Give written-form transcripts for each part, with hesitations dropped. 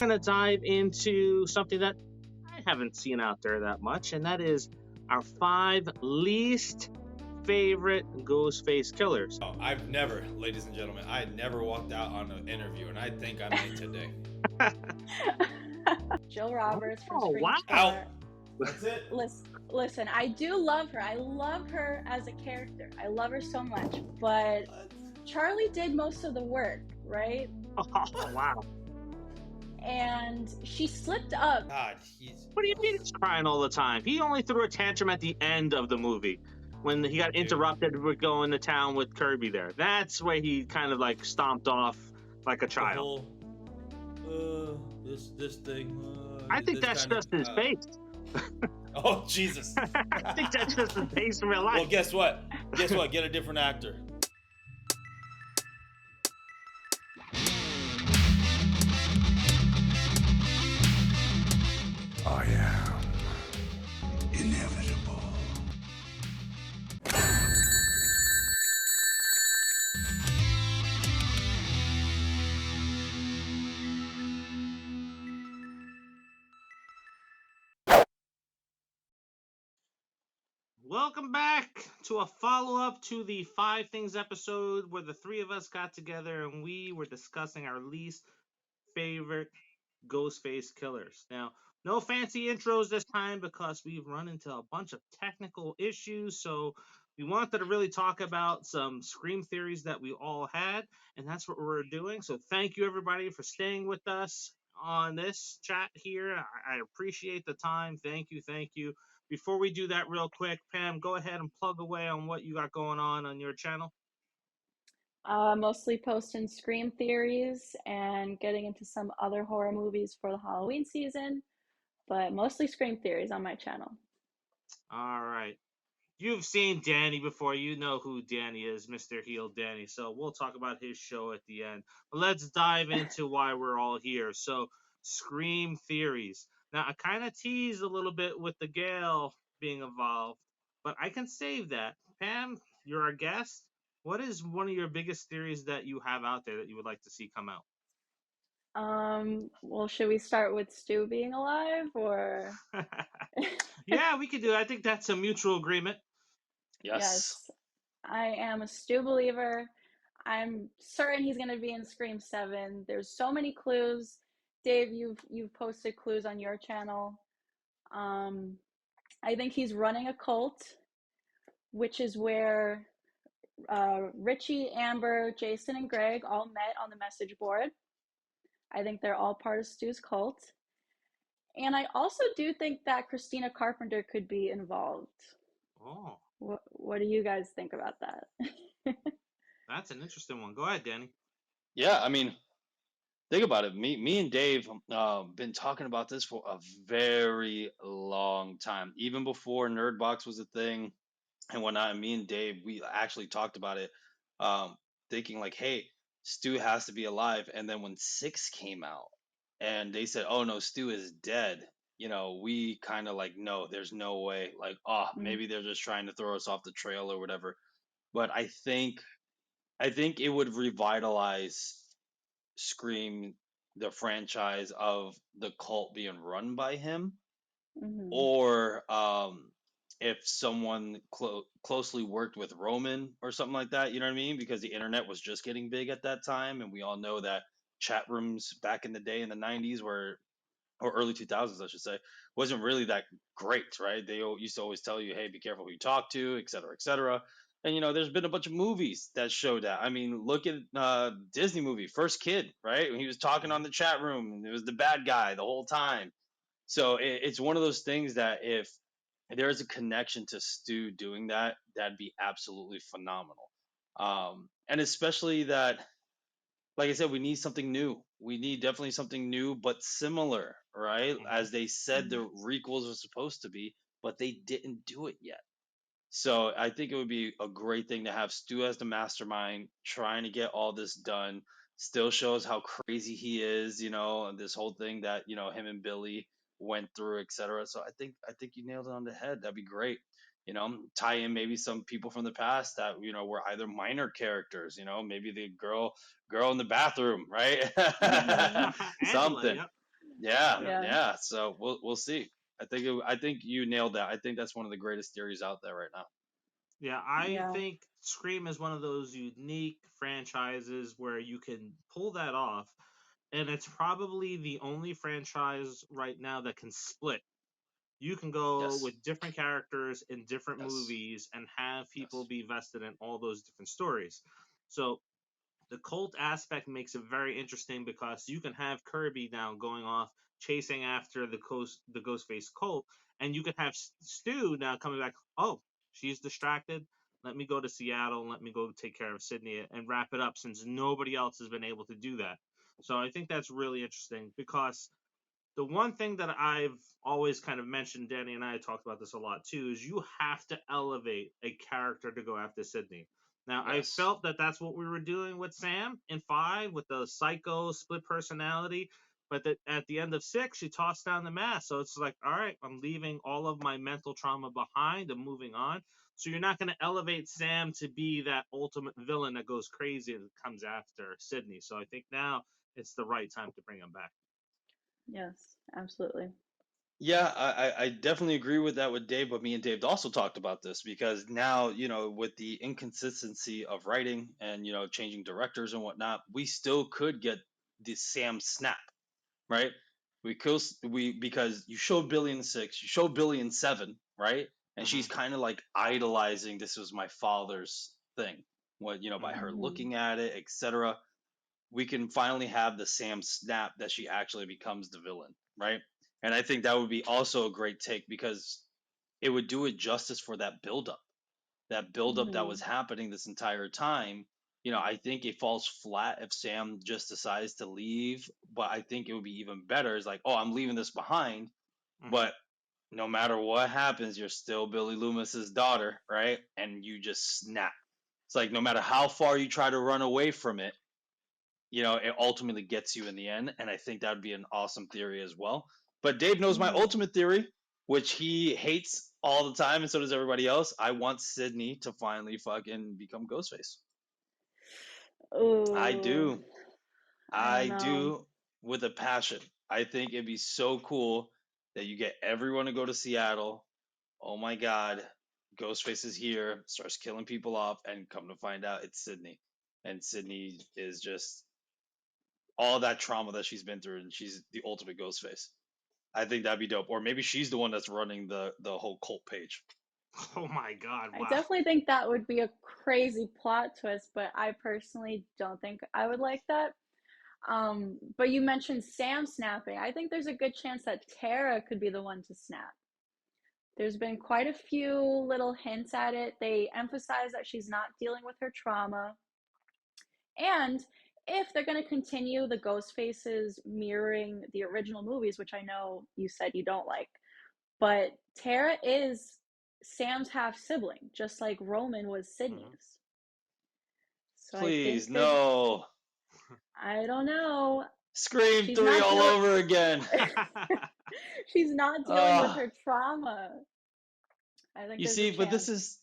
going to dive into something that I haven't seen out there that much, and that is our 5 least favorite Ghostface killers. Oh, ladies and gentlemen, I had never walked out on an interview, and I think I made today. Jill Roberts from Oh, Scream wow. IV. That's it. Listen, I do love her. I love her as a character. I love her so much. But Charlie did most of the work, right? Oh, wow. And she slipped up. God, What do you mean he's crying all the time? He only threw a tantrum at the end of the movie when he got interrupted with going to town with Kirby there. That's where he kind of like stomped off like a child. This thing. I think that's just his face. Oh, Jesus. I think that's just his face in real life. Well, guess what? Get a different actor. I am inevitable. Welcome back to a follow-up to the 5 Things episode where the 3 of us got together and we were discussing our least favorite Ghostface killers. Now, no fancy intros this time because we've run into a bunch of technical issues, so we wanted to really talk about some Scream theories that we all had, and that's what we're doing. So thank you, everybody, for staying with us on this chat here. I appreciate the time. Thank you. Before we do that real quick, Pam, go ahead and plug away on what you got going on your channel. Mostly posting Scream theories and getting into some other horror movies for the Halloween season, but mostly Scream theories on my channel. All right. You've seen Danny before. You know who Danny is, Mr. Heel Danny. So we'll talk about his show at the end. But let's dive into why we're all here. So, Scream theories. Now, I kind of teased a little bit with the Gale being involved, but I can save that. Pam, you're our guest. What is one of your biggest theories that you have out there that you would like to see come out? Well, should we start with Stu being alive, or? Yeah, we could do it. I think that's a mutual agreement. Yes. I am a Stu believer. I'm certain he's going to be in Scream 7. There's so many clues. Dave, you've posted clues on your channel. I think he's running a cult, which is where Richie, Amber, Jason, and Greg all met on the message board. I think they're all part of Stu's cult. And I also do think that Christina Carpenter could be involved. Oh. What do you guys think about that? That's an interesting one. Go ahead, Danny. Yeah, I mean, think about it. Me and Dave been talking about this for a very long time, even before Nerdbox was a thing and whatnot. And me and Dave, we actually talked about it, thinking like, hey, Stu has to be alive. And then when 6 came out and they said, oh no, Stu is dead, we kind of like, no, there's no way. Like, maybe they're just trying to throw us off the trail or whatever. But I think it would revitalize Scream, the franchise, of the cult being run by him, or if someone closely worked with Roman or something like that, you know what I mean? Because the internet was just getting big at that time, and we all know that chat rooms back in the day in the 90s or early 2000s, I should say, wasn't really that great, right? They used to always tell you, hey, be careful who you talk to, et cetera, et cetera. And, there's been a bunch of movies that show that. I mean, look at Disney movie, First Kid, right? When he was talking on the chat room, and it was the bad guy the whole time. So it's one of those things that if there is a connection to Stu doing that, that'd be absolutely phenomenal. And especially that, like I said, we need something new. We need definitely something new, but similar, right? As they said the requels were supposed to be, but they didn't do it yet. So I think it would be a great thing to have Stu as the mastermind trying to get all this done. Still shows how crazy he is, this whole thing that, him and Billy went through, etc. So I think you nailed it on the head. That'd be great. Tie in maybe some people from the past that, were either minor characters, maybe the girl in the bathroom, right? Something. Angela, yep. Yeah, Yep. Yeah. yeah. So we'll see. I think you nailed that. I think that's one of the greatest theories out there right now. Yeah, I Yeah. think Scream is one of those unique franchises where you can pull that off, and it's probably the only franchise right now that can split. You can go Yes, with different characters in different yes, movies and have people yes. be vested in all those different stories. So the cult aspect makes it very interesting because you can have Kirby now going off chasing after the Ghostface cult, and you can have Stu now coming back. Oh, she's distracted. Let me go to Seattle and let me go take care of Sydney and wrap it up since nobody else has been able to do that. So I think that's really interesting because the one thing that I've always kind of mentioned, Danny and I talked about this a lot too, is you have to elevate a character to go after Sydney. Now, I Yes. felt that that's what we were doing with Sam in 5 with the psycho split personality, but that at the end of 6, she tossed down the mask. So it's like, all right, I'm leaving all of my mental trauma behind and moving on. So you're not going to elevate Sam to be that ultimate villain that goes crazy and comes after Sydney. So I think now it's the right time to bring him back. Yes, absolutely. Yeah, I definitely agree with that with Dave, but me and Dave also talked about this because now, with the inconsistency of writing and, changing directors and whatnot, we still could get the Sam snap, right? Because you showed Billy in 6, you showed Billy in 7, right? And she's Hmm. kind of like idolizing this was my father's thing. What, by Hmm. her Hmm. looking at it, etc. We can finally have the Sam snap that she actually becomes the villain, right? And I think that would be also a great take because it would do it justice for that buildup that was Hmm. happening this entire time. I think it falls flat if Sam just decides to leave, but I think it would be even better. It's like, oh, I'm leaving this behind, Hmm. but no matter what happens, you're still Billy Loomis's daughter, right? And you just snap. It's like no matter how far you try to run away from it, it ultimately gets you in the end. And I think that would be an awesome theory as well. But Dave knows my Hmm. ultimate theory, which he hates all the time, and so does everybody else. I want Sydney to finally fucking become Ghostface. I Oh, do. I don't I know. do with a passion. I think it'd be so cool that you get everyone to go to Seattle. Oh my God, Ghostface is here, starts killing people off, and come to find out it's Sydney. And Sydney is just all that trauma that she's been through, and she's the ultimate ghost face. I think that'd be dope. Or maybe she's the one that's running the whole cult page. Oh my God! I Wow. definitely think that would be a crazy plot twist, but I personally don't think I would like that. But you mentioned Sam snapping. I think there's a good chance that Tara could be the one to snap. There's been quite a few little hints at it. They emphasize that she's not dealing with her trauma. And if they're going to continue the ghost faces mirroring the original movies, which I know you said you don't like, but Tara is Sam's half sibling, just like Roman was Hmm. Sydney's. So I Please, think there's, no. I don't know. Scream She's 3 not all dealing, over again. she's not dealing with Uh, her trauma. I think you there's a see, but this chance. is,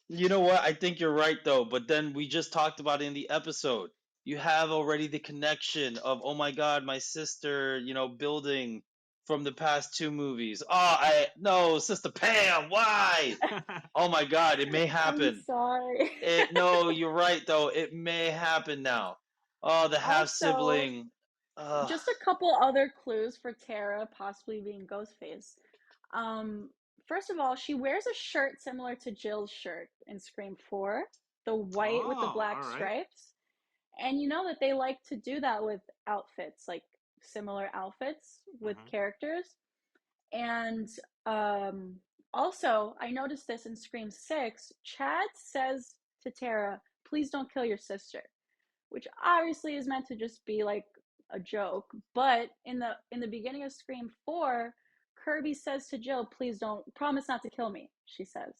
you know what? I think you're right, though. But then we just talked about it in the episode. You have already the connection of, oh my God, my sister, building from the past 2 movies. No, Sister Pam, why? Oh my God, it may I'm happen. sorry. No, you're right though. It may happen now. Oh, the half Also, sibling. Ugh. just a couple other clues for Tara possibly being Ghostface. Um, First of all, she wears a shirt similar to Jill's shirt in Scream 4, the white with the Oh, black all right. stripes. And you know that they like to do that with outfits, like similar outfits with Hmm. characters. And um, also, I noticed this in Scream 6. Chad says to Tara, please don't kill your sister, which obviously is meant to just be like a joke. But in the beginning of Scream 4, Kirby says to Jill, please don't promise not to kill me, she says.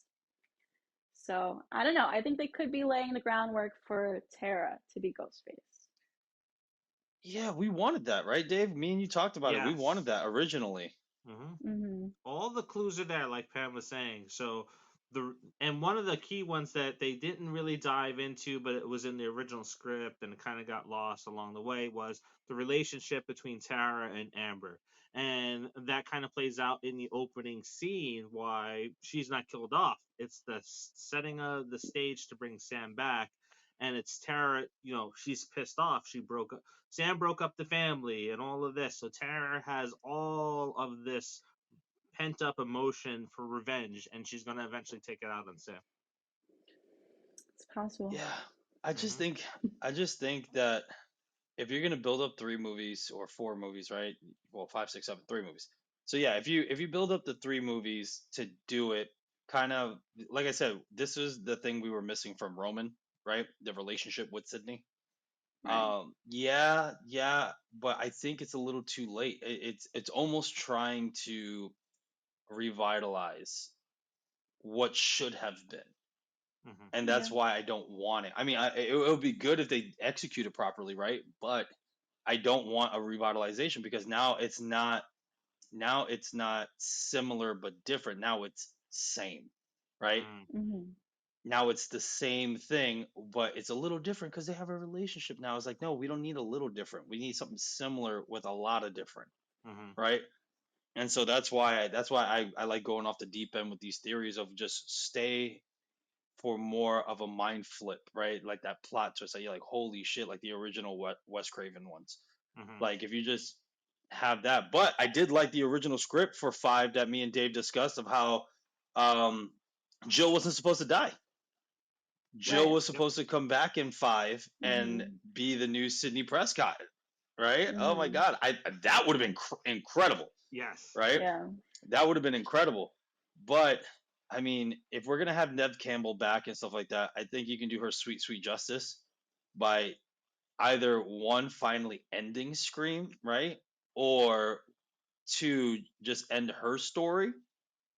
So I don't know. I think they could be laying the groundwork for Tara to be Ghostface. Yeah, we wanted that, right, Dave? Me and you talked about it. We wanted Yes. that originally. Hmm. Hmm. All the clues are there, like Pam was saying. So and one of the key ones that they didn't really dive into, but it was in the original script and it kind of got lost along the way, was the relationship between Tara and Amber. And that kind of plays out in the opening scene why she's not killed off. It's the setting of the stage to bring Sam back. And it's Tara, she's pissed off. Sam broke up the family and all of this. So Tara has all of this pent up emotion for revenge, and she's going to eventually take it out on Sam. It's possible. Yeah, I just think that if you're gonna build up 3 movies or 4 movies, right? Well, 5, 6, 7, 3 movies. So yeah, if you build up the 3 movies to do it, kind of like I said, this is the thing we were missing from Roman, right? The relationship with Sydney. Right. Yeah, but I think it's a little too late. It's almost trying to revitalize what should have been, and Yeah. that's why I don't want it. I mean, it would be good if they execute it properly, right? But I don't want a revitalization because now it's not similar but different. Now it's same, right? Mm-hmm. Now it's the same thing, but it's a little different because they have a relationship now. It's like, no, we don't need a little different. We need something similar with a lot of different, right? And so that's why I like going off the deep end with these theories of just stay for more of a mind flip, right? Like that plot twist that you're like, holy shit, like the original Wes Craven ones. Like if you just have that. But I did like the original script for 5 that me and Dave discussed of how um Jill wasn't supposed to die. Jill Right. was supposed to come back in 5 and Mm-hmm. be the new Sidney Prescott, right? Oh my Mm-hmm. god, I that would have been incredible, Yes. right? Yeah. That would have been incredible. But I mean, if we're gonna have Nev Campbell back and stuff like that, I think you can do her sweet, sweet justice by either one, finally ending Scream, right? Or 2, just end her story.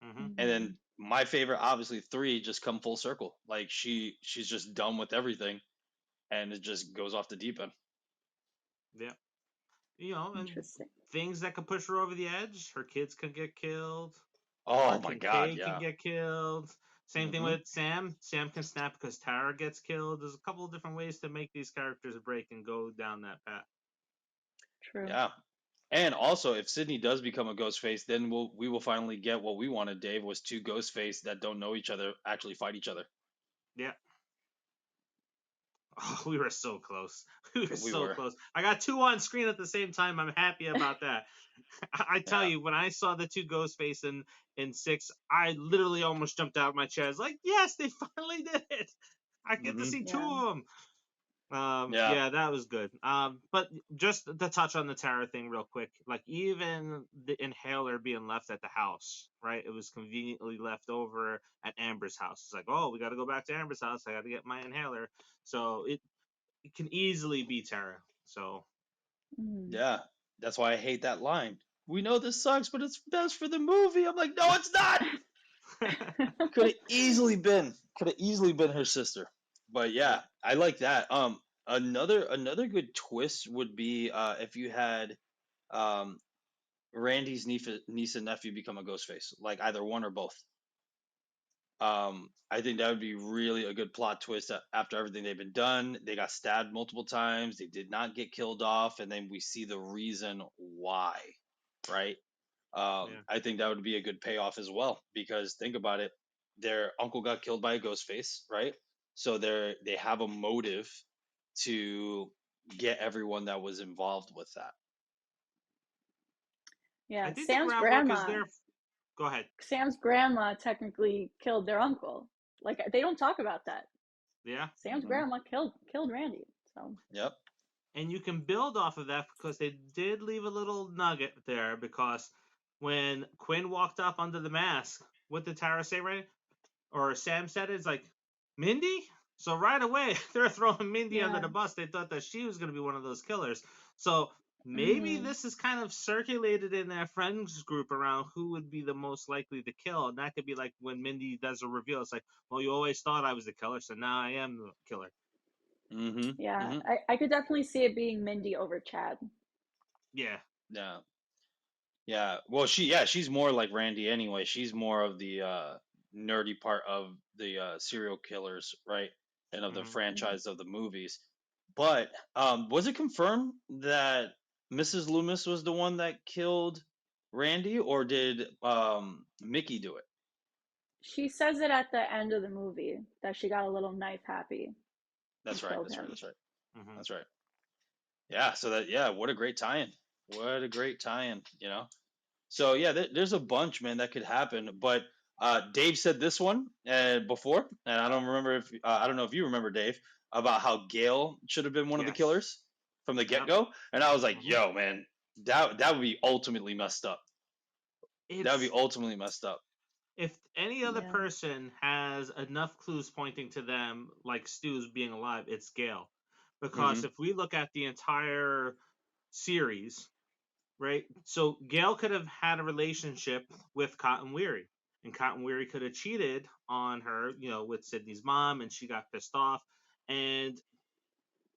And Mm-hmm. then my favorite, obviously 3, just come full circle. Like she's just done with everything and it just goes off the deep end. Yeah. And Interesting. things that could push her over the edge. Her kids can get killed. Oh Or my god, Kincaid can yeah. get killed. Same thing Hmm. with Sam. Sam can snap because Tara gets killed. There's a couple of different ways to make these characters break and go down that path. True. Yeah. And also, if Sydney does become a Ghostface, then we will finally get what we wanted. Dave was 2 Ghostface that don't know each other actually fight each other. Yeah. Oh, we were so close. We were We so were, close. I got 2 on screen at the same time. I'm happy about that. I tell yeah. you, when I saw the 2 Ghostface in 6, I literally almost jumped out of my chair. I was like, yes, they finally did it. I get to Hmm. see 2 Yeah. of them. Yeah. Yeah, that was good. But just to touch on the Tara thing real quick, like even the inhaler being left at the house, right? It was conveniently left over at Amber's house. It's like, oh, we got to go back to Amber's house. I got to get my inhaler. So it can easily be Tara. So Mm-hmm. Yeah. That's why I hate that line. We know this sucks, but it's best for the movie. I'm like, no, it's not. Could have easily been her sister. But yeah. yeah, I like that. Another good twist would be if you had um Randy's niece and nephew become a Ghostface, like either one or both. I think that would be really a good plot twist after everything they've been done. They got stabbed multiple times. They did not get killed off, and then we see the reason why, right? Yeah. I think that would be a good payoff as well because think about it, their uncle got killed by a Ghostface, right? So they have a motive to get everyone that was involved with that. I Yeah. think the groundwork is there. Go ahead. Sam's grandma technically killed their uncle. Like they don't talk about that. Yeah. Sam's grandma killed Randy. So Yep. And you can build off of that because they did leave a little nugget there because when Quinn walked up under the mask, what did Tara say, right? Or Sam said it's like, Mindy? So right away, they're throwing Mindy under yeah. the bus. They thought that she was going to be one of those killers. So maybe Mm-hmm. this is kind of circulated in their friends group around who would be the most likely to kill. And that could be like when Mindy does a reveal. It's like, well, you always thought I was the killer, so now I am the killer. Mm-hmm. Yeah. Mm-hmm. I could definitely see it being Mindy over Chad. Yeah. Yeah. Yeah. Well, she's more like Randy anyway. She's more of the nerdy part of the serial killers, right? And of the Hmm. franchise of the movies. But was it confirmed that Mrs. Loomis was the one that killed Randy, or did Mickey do it? She says it at the end of the movie that she got a little knife happy and That's right. killed That's right. him. That's right. Hmm. That's right. Yeah. So that, yeah, what a great tie-in. What a great tie-in. You know. So yeah, there's a bunch, man, that could happen. But Dave said this one before, and I don't remember if I don't know if you remember, Dave, about how Gail should have been one of the Yes. killers from the get Yep. go, and I was like, Hmm. yo, man, that would be ultimately messed up. That would be It's ultimately messed up. if any other Yeah. person has enough clues pointing to them, like Stu's being alive, it's Gail. Because Hmm. if we look at the entire series, right? So Gail could have had a relationship with Cotton Weary, and Cotton Weary could have cheated on her, with Sydney's mom, and she got pissed off. And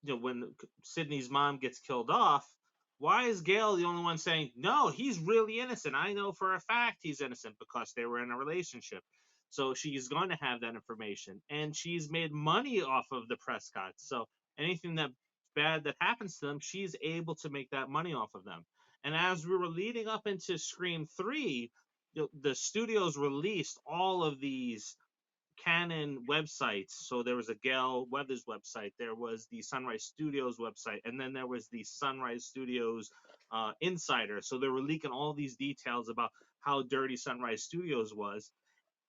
when Sydney's mom gets killed off, why is Gail the only one saying, no, he's really innocent? I know for a fact he's innocent because they were in a relationship. So she's going to have that information. And she's made money off of the Prescotts. So anything that bad that happens to them, she's able to make that money off of them. And as we were leading up into Scream 3, the studios released all of these Canon websites. So there was a Gail Weathers website, there was the Sunrise Studios website, and then there was the Sunrise Studios Insider. So they were leaking all these details about how dirty Sunrise Studios was.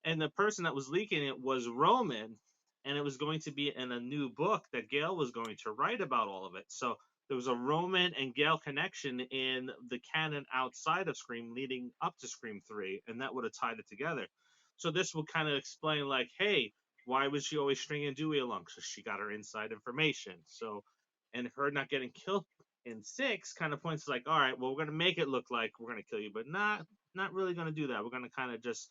And the person that was leaking it was Roman, and it was going to be in a new book that Gail was going to write about all of it. So there was a Roman and Gail connection in the canon outside of Scream leading up to Scream 3, and that would have tied it together. So this would kind of explain, like, hey, why was she always stringing Dewey along? So she got her inside information. So, and her not getting killed in 6 kind of points like, all right, well, we're going to make it look like we're going to kill you, but not really going to do that. We're going to kind of just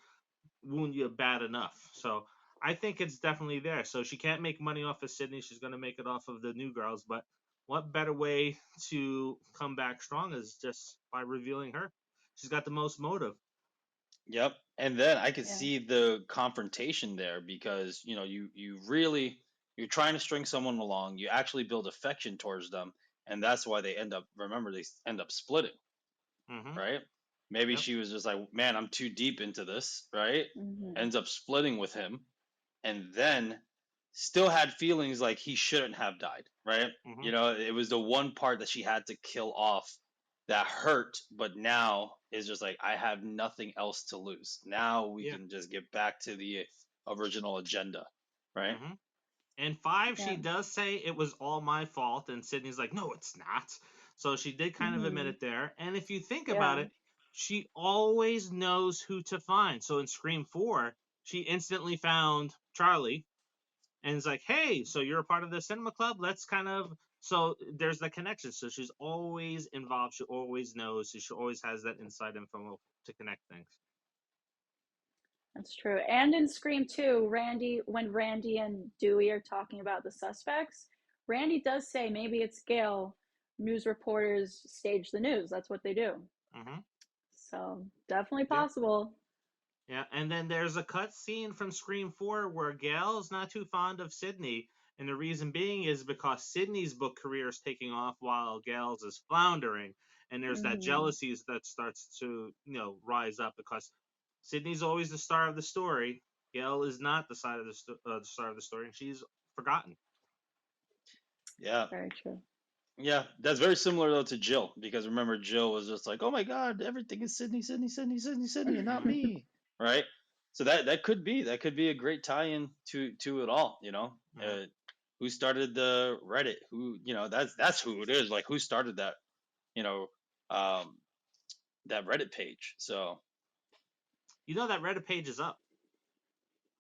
wound you bad enough. So I think it's definitely there. So she can't make money off of Sydney. She's going to make it off of the new girls. But what better way to come back strong is just by revealing her? She's got the most motive. Yep. And then I could Yeah. see the confrontation there because, you really you're trying to string someone along, you actually build affection towards them, and that's why they end up splitting, Mm-hmm. right? Maybe Yep. she was just like, "Man, I'm too deep into this," right? Hmm. Ends up splitting with him, and then still had feelings like he shouldn't have died, right? Mm-hmm. It was the one part that she had to kill off that hurt, but now is just like, I have nothing else to lose. Now we Yeah. can just get back to the original agenda, right? Mm-hmm. And 5, Yeah. she does say it was all my fault, and Sydney's like, no, it's not. So she did kind of admit Hmm. it there. And if you think about Yeah. it, she always knows who to find. So in Scream 4, she instantly found Charlie and it's like, hey, so you're a part of the cinema club? Let's kind of. So there's the connection. So she's always involved. She always knows. She always has that inside info to connect things. That's true. And in Scream 2, when Randy and Dewey are talking about the suspects, Randy does say maybe it's Gail. News reporters stage the news. That's what they do. Mm-hmm. So definitely Yeah. possible. Yeah, and then there's a cut scene from Scream 4 where Gail's not too fond of Sydney, and the reason being is because Sydney's book career is taking off while Gail's is floundering, and there's that Hmm. jealousy that starts to rise up because Sydney's always the star of the story. Gail is not the star of the story, and she's forgotten. Yeah. Very true. Yeah, that's very similar though to Jill because remember Jill was just like, "Oh my God, everything is Sydney, Sydney, Sydney, Sydney, Sydney, and not Hmm. me," right? So that could be a great tie-in to it all. Hmm. Who started the Reddit? That's who it is. Like who started that? You know, um, that Reddit page. So, That Reddit page is up.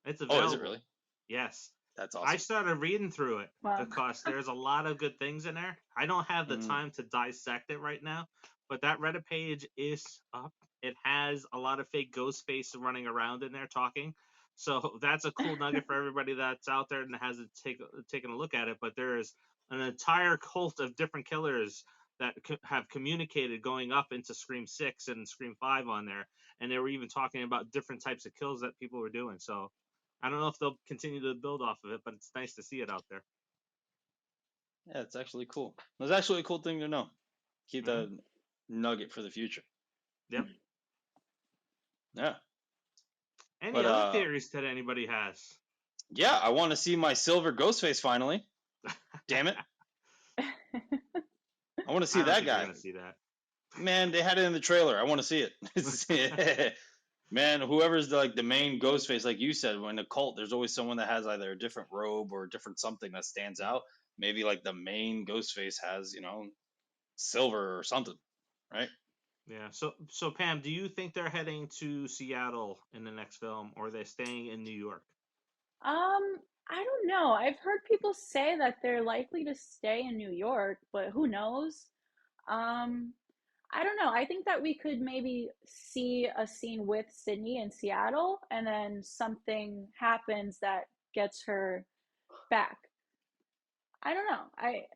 It's oh, is it available. really? Yes. That's I awesome. started reading through it Wow. because there's a lot of good things in there. I don't have the Mm, time to dissect it right now, but that Reddit page is up. It has a lot of fake Ghostface running around in there talking. So that's a cool nugget for everybody that's out there and hasn't taken a look at it. But there is an entire cult of different killers that have communicated going up into Scream 6 and Scream 5 on there, and they were even talking about different types of kills that people were doing. So I don't know if they'll continue to build off of it, but it's nice to see it out there. Yeah, it's actually cool. It's actually a cool thing to know. Keep Mhm. that nugget for the future. Yep. Yeah. Any But other theories that anybody has? yeah, I want to see my silver Ghostface finally. Damn it. I want to see I don't that think you're guy. gonna see that. Man, they had it in the trailer. I want to see it. Man, whoever's the main Ghostface, like you said, when a cult, there's always someone that has either a different robe or a different something that stands out. Maybe like the main Ghostface has, silver or something, right? Yeah. So Pam, do you think they're heading to Seattle in the next film, or are they staying in New York? I don't know. I've heard people say that they're likely to stay in New York, but who knows? Um, I don't know. I think that we could maybe see a scene with Sydney in Seattle, and then something happens that gets her back. I don't know. I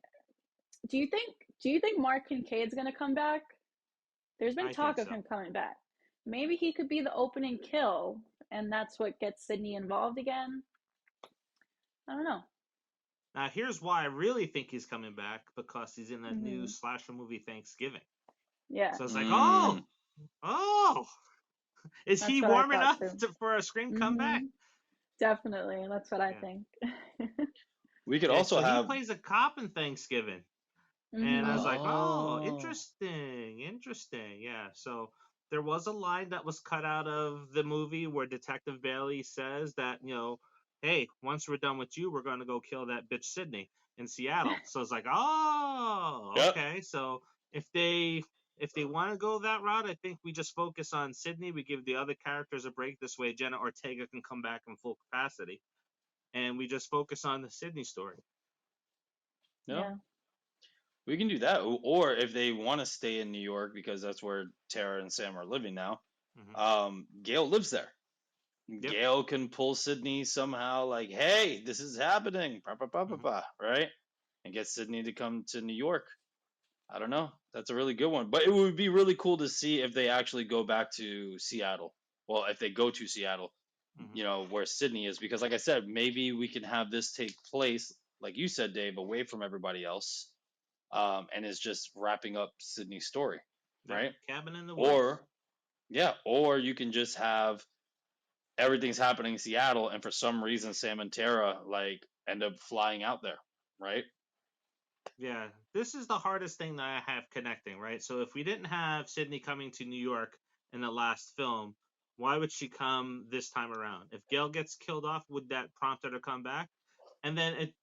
do you think Mark Kincaid's gonna come back? There's been I talk think of so. him coming back. Maybe he could be the opening kill, and that's what gets Sydney involved again. I don't know. Now here's why I really think he's coming back, because he's in that new Hmm. slasher movie Thanksgiving. Yeah, So it's like, Mm, oh, is that's he what I warm thought enough too. for a Scream comeback? Hmm. Definitely, that's what I Yeah. think. we could Yeah. also So he have. plays a cop in Thanksgiving. And I Hmm. was like, oh, Oh. interesting. Yeah. So there was a line that was cut out of the movie where Detective Bailey says that, hey, once we're done with you, we're going to go kill that bitch Sydney in Seattle. So it's like, oh, Yep. okay. So if they want to go that route, I think we just focus on Sydney. We give the other characters a break. This way, Jenna Ortega can come back in full capacity, and we just focus on the Sydney story. Yeah. Yeah. We can do that. Or if they want to stay in New York because that's where Tara and Sam are living now, Hmm. Gail lives there. Yep. Gail can pull Sydney somehow, like, hey, this is happening, Hmm. right? And get Sydney to come to New York. I don't know. That's a really good one. But it would be really cool to see if they actually go back to Seattle. Well, if they go to Seattle, Hmm. where Sydney is. Because, like I said, maybe we can have this take place, like you said, Dave, away from everybody else, and is just wrapping up Sydney's story, Yep. right? Cabin in the Woods. Or, yeah, or you can just have everything's happening in Seattle, and for some reason, Sam and Tara like end up flying out there, right? Yeah, this is the hardest thing that I have connecting, right? So if we didn't have Sydney coming to New York in the last film, why would she come this time around? If Gail gets killed off, would that prompt her to come back? And then it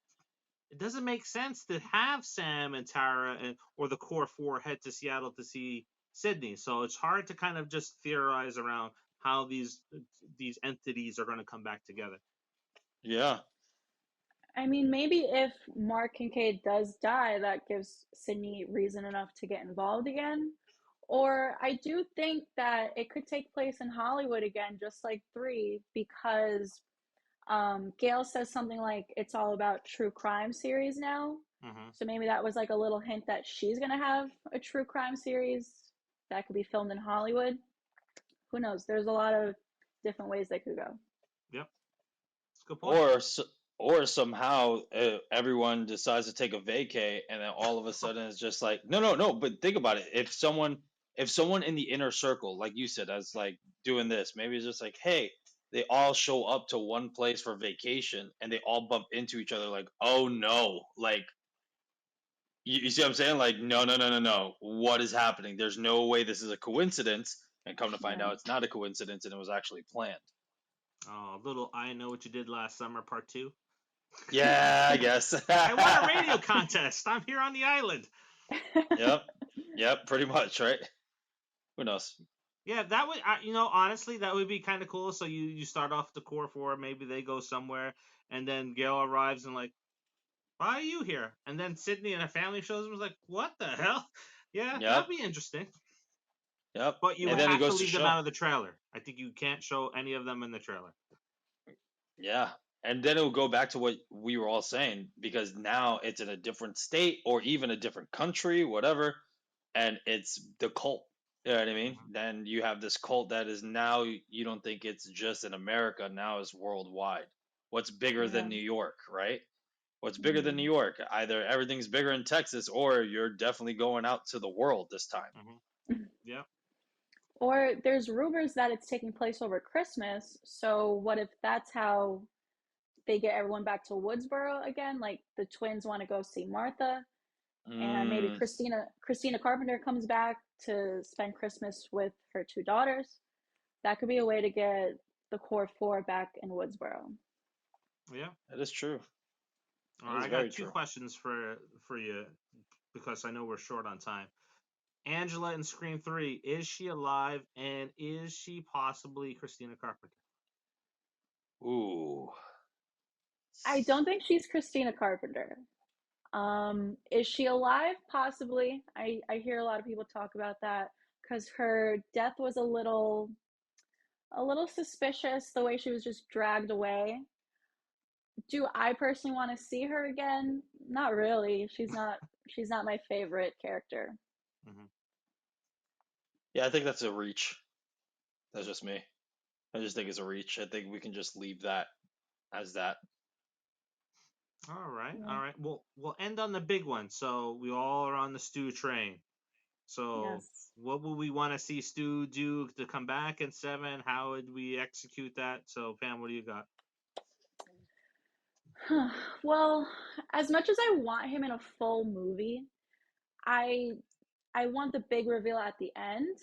doesn't make sense to have Sam and Tara or the core four head to Seattle to see Sydney. So it's hard to kind of just theorize around how these entities are going to come back together. Yeah, I mean, maybe if Mark Kincaid does die, that gives Sydney reason enough to get involved again. Or I do think that it could take place in Hollywood again, just like three, because Gail says something like it's all about true crime series now. Hmm. So maybe that was like a little hint that she's going to have a true crime series that could be filmed in Hollywood. Who knows? There's a lot of different ways they could go. Yep, that's a good point. or or somehow everyone decides to take a vacay, and then all of a sudden it's just like, no, no, no. But think about it. If someone in the inner circle, like you said, as like doing this, maybe it's just like, hey, they all show up to one place for vacation, and they all bump into each other, like, oh no, like you see what I'm saying? Like, no, no, no, no, no. What is happening? There's no way this is a coincidence. And come to find Yeah. out, it's not a coincidence, and it was actually planned. Oh, little I Know What You Did Last Summer Part 2. Yeah, I guess. I won a radio contest. I'm here on the island. Yep. Yep, pretty much, right? Who knows? Yeah, that would, honestly, that would be kind of cool. So you start off the core four, maybe they go somewhere, and then Gail arrives and like, why are you here? And then Sydney and her family shows them, like, what the hell? Yeah, Yep. that'd be interesting. Yep. But you And would then it have to goes to leave them show. out of the trailer. I think you can't show any of them in the trailer. Yeah. And then it will go back to what we were all saying, because now it's in a different state or even a different country, whatever. and it's the cult. You know what I mean? Mm-hmm. Then you have this cult that is now, you don't think it's just in America, now it's worldwide. What's bigger Yeah. than New York, right? What's bigger than New Hmm. York? Either everything's bigger in Texas, or you're definitely going out to the world this time. Mm-hmm. Yeah. Or there's rumors that it's taking place over Christmas. So what if that's how they get everyone back to Woodsboro again? Like the twins want to go see Martha, and maybe Mm, Christina Carpenter comes back to spend Christmas with her two daughters. That could be a way to get the core four back in Woodsboro. Yeah. that is true. All That right, is I very got two true. questions for you because I know we're short on time. Angela in Scream 3, is she alive, and is she possibly Christina Carpenter? Ooh. I don't think she's Christina Carpenter. Is she alive? Possibly. I hear a lot of people talk about that because her death was a little suspicious, the way she was just dragged away. Do I personally want to see her again? Not really. She's not my favorite character. Mm-hmm. Yeah, I think that's a reach. That's just me. I just think it's a reach. I think we can just leave that as that. All right, Yeah. all right. We'll end on the big one. So we all are on the Stu train. So Yes. what would we want to see Stu do to come back in 7? How would we execute that? So Pam, what do you got? Well, as much as I want him in a full movie, I I want the big reveal at the end.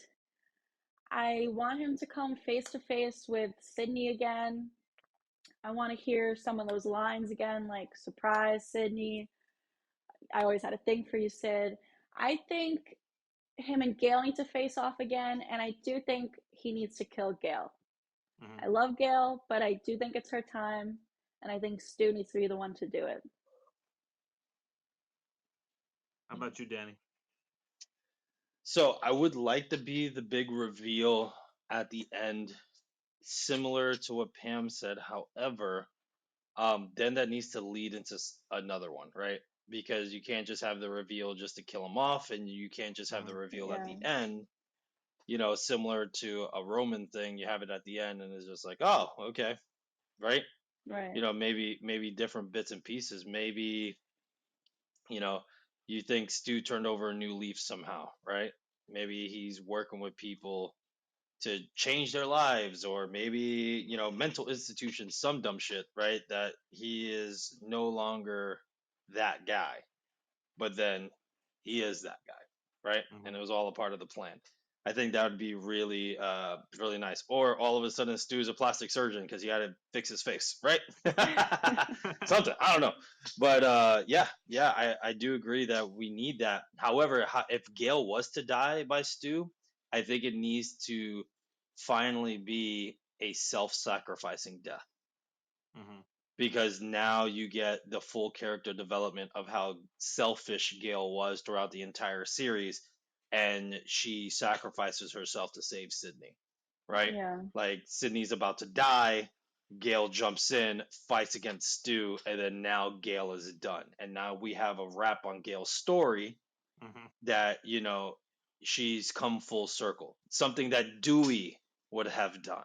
I want him to come face to face with Sydney again. I want to hear some of those lines again, like "Surprise, Sydney. I always had a thing for you, Sid." I think him and Gail need to face off again, and I do think he needs to kill Gail. Mm-hmm. I love Gail, but I do think it's her time, and I think Stu needs to be the one to do it. How about you, Danny? So I would like to be the big reveal at the end, similar to what Pam said. However, then that needs to lead into another one, right? Because you can't just have the reveal just to kill him off, and you can't just have the Mm-hmm. reveal at Yeah, the end. Similar to a Roman thing, you have it at the end, and it's just like, oh, okay, right? right. Maybe different bits and pieces. Maybe you know, you think Stu turned over a new leaf somehow, right? Maybe he's working with people to change their lives, or maybe, mental institutions, some dumb shit, right? That he is no longer that guy, but then he is that guy, right? Mm-hmm. And it was all a part of the plan. I think that would be really, really nice. Or all of a sudden, Stu's a plastic surgeon because he had to fix his face, right? Something, I don't know, but yeah, I do agree that we need that. However, if Gail was to die by Stu, I think it needs to finally be a self-sacrificing death, Mm-hmm. because now you get the full character development of how selfish Gail was throughout the entire series, and she sacrifices herself to save Sydney, right? Yeah. Like Sydney's about to die, Gail jumps in, fights against Stu, and then now Gail is done. And now we have a wrap on Gail's story Mm-hmm. that, she's come full circle. Something that Dewey would have done.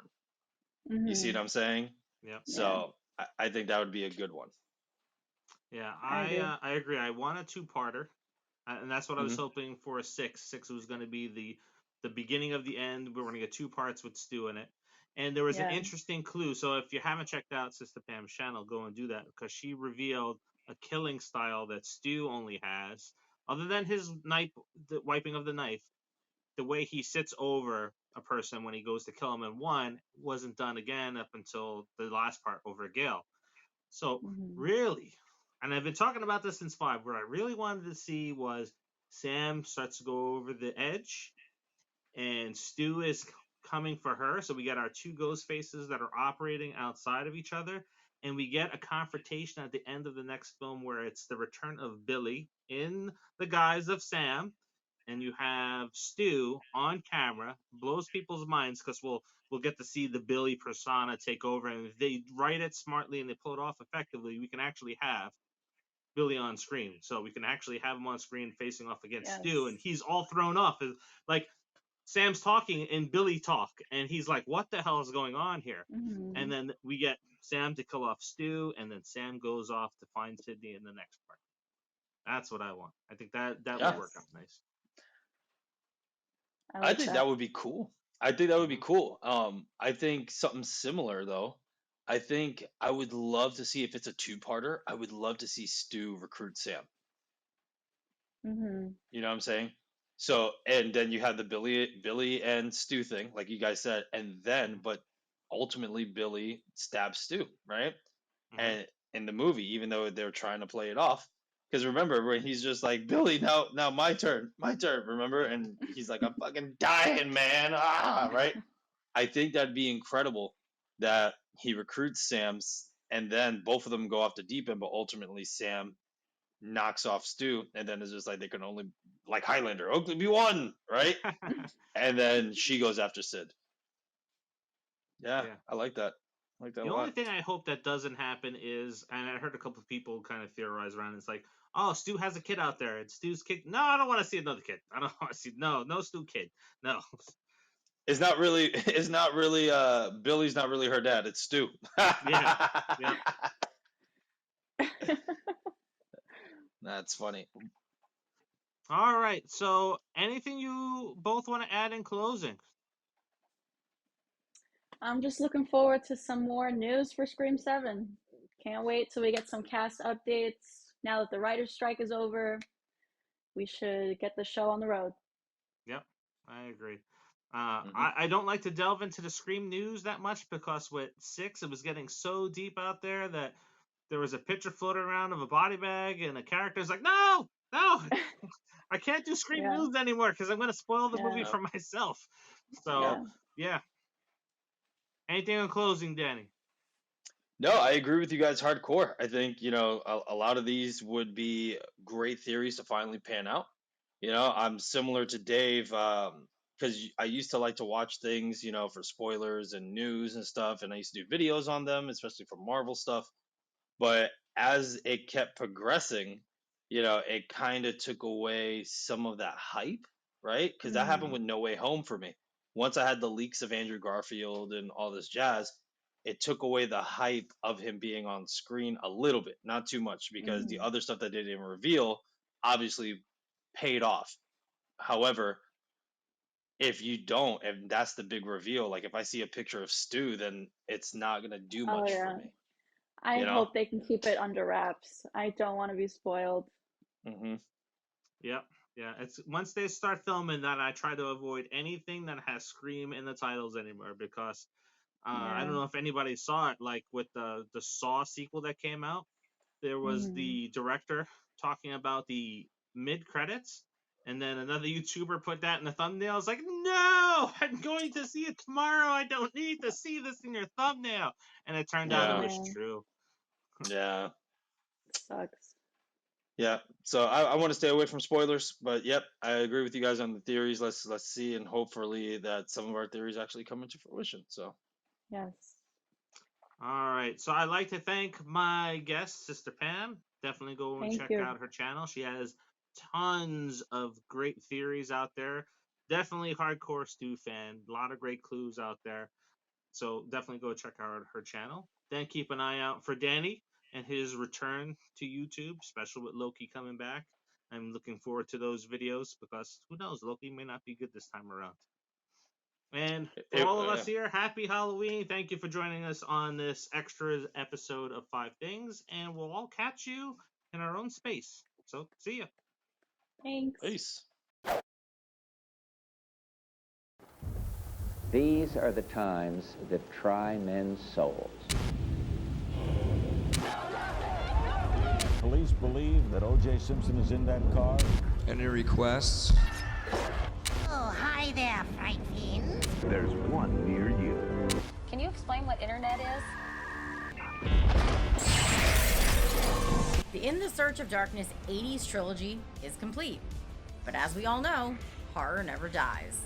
You see what Hmm. I'm saying? Yep. Yeah, So I think that would be a good one. Yeah, I agree. I agree. I want a two-parter, and that's what I was Hmm. hoping for. A six. Six was going to be the beginning of the end. We were going to get two parts with Stu in it, and there was an Yeah. interesting clue. So if you haven't checked out Sister Pam's channel, go and do that because she revealed a killing style that Stu only has, other than his knife, the wiping of the knife. The way he sits over a person when he goes to kill him in one wasn't done again up until the last part over Gale. So Hmm. really, and I've been talking about this since 5. What I really wanted to see was Sam starts to go over the edge, and Stu is coming for her. So we get our two ghost faces that are operating outside of each other, and we get a confrontation at the end of the next film where it's the return of Billy in the guise of Sam, and you have Stu on camera, blows people's minds because we'll get to see the Billy persona take over, and if they write it smartly and they pull it off effectively, we can actually have Billy on screen, so we can actually have him on screen facing off against Yes. Stu, and he's all thrown off. Like Sam's talking and Billy talk, and he's like, "What the hell is going on here?" Mm-hmm. And then we get Sam to kill off Stu, and then Sam goes off to find Sydney in the next part. That's what I want. I think that would work out nice. I think that would be cool. I think that would be cool. I think something similar though. I think I would love to see, if it's a two-parter, I would love to see Stu recruit Sam. Mm-hmm. You know what I'm saying? So, and then you have the Billy and Stu thing, like you guys said, and then, but ultimately Billy stabs Stu, right? Mm-hmm. And in the movie, even though they're trying to play it off, because remember when he's just like, Billy, now my turn, remember? And he's like, I'm fucking dying, man, right? I think that'd be incredible that he recruits Sam's, and then both of them go off the deep end, but ultimately Sam knocks off Stu, and then it's just like they can only, like Highlander, only be one, right? And then she goes after Sid. Yeah, I like that. I like that a The lot. only thing I hope that doesn't happen is, and I heard a couple of people kind of theorize around, it's like, oh, Stu has a kid out there, and Stu's kid. No, I don't want to see another kid. I don't want to see no Stu kid. No. It's not really. Billy's not really her dad. It's Stu. Yeah. That's funny. All right. So, anything you both want to add in closing? I'm just looking forward to some more news for Scream 7. Can't wait till we get some cast updates. Now that the writer's strike is over, we should get the show on the road. Yep, I agree. I don't like to delve into the Scream news that much, because with 6, it was getting so deep out there that there was a picture floating around of a body bag, and the character's like, no, I can't do Scream news anymore because I'm going to spoil the movie for myself. So, yeah. Anything in closing, Danny? No, I agree with you guys hardcore. I think, a lot of these would be great theories to finally pan out. I'm similar to Dave, because I used to like to watch things, for spoilers and news and stuff, and I used to do videos on them, especially for Marvel stuff. But as it kept progressing, it kind of took away some of that hype, right? Because that happened with No Way Home for me. Once I had the leaks of Andrew Garfield and all this jazz, it took away the hype of him being on screen a little bit, not too much, because the other stuff that they didn't reveal obviously paid off. However, if that's the big reveal, like if I see a picture of Stu, then it's not going to do much for me. I hope they can keep it under wraps. I don't want to be spoiled. Mm-hmm. Yep. Yeah. It's once they start filming that, I try to avoid anything that has Scream in the titles anymore, because I don't know if anybody saw it, like with the Saw sequel that came out. There was the director talking about the mid credits, and then another YouTuber put that in the thumbnail. I was like, no, I'm going to see it tomorrow. I don't need to see this in your thumbnail. And it turned out it was true. Yeah. Sucks. Yeah. So I want to stay away from spoilers, but yep, I agree with you guys on the theories. Let's see, and hopefully that some of our theories actually come into fruition. So. Yes. All right. So I'd like to thank my guest, SistaPam. Definitely go and check out her channel. She has tons of great theories out there. Definitely hardcore Stu fan. A lot of great clues out there. So definitely go check out her channel. Then keep an eye out for Danny and his return to YouTube, especially with Loki coming back. I'm looking forward to those videos, because who knows, Loki may not be good this time around. And for all of us here, happy Halloween. Thank you for joining us on this extra episode of 5 Things, and we'll all catch you in our own space. So, see ya. Thanks. Peace. These are the times that try men's souls. Police believe that O.J. Simpson is in that car. Any requests? Oh, hi there, Fright Fiends. There's one near you. Can you explain what internet is? The In the Search of Darkness 80s trilogy is complete. But as we all know, horror never dies.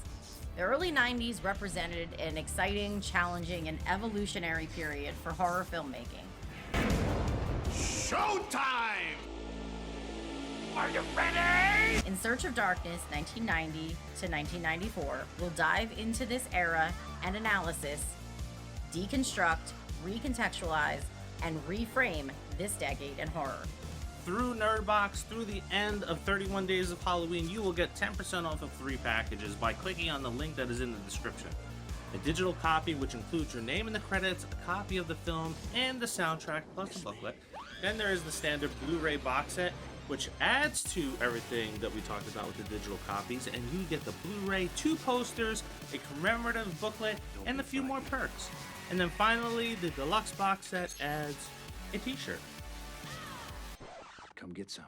The early 90s represented an exciting, challenging, and evolutionary period for horror filmmaking. Showtime! Are you ready? In Search of Darkness, 1990 to 1994, we'll dive into this era and analysis, deconstruct, recontextualize, and reframe this decade in horror. Through Nerdbox, through the end of 31 Days of Halloween, you will get 10% off of 3 packages by clicking on the link that is in the description. A digital copy, which includes your name in the credits, a copy of the film, and the soundtrack, plus a booklet. Then there is the standard Blu-ray box set, which adds to everything that we talked about with the digital copies, and you get the Blu-ray, 2 posters, a commemorative booklet, and a few more perks. And then finally, the deluxe box set adds a t-shirt. Come get some.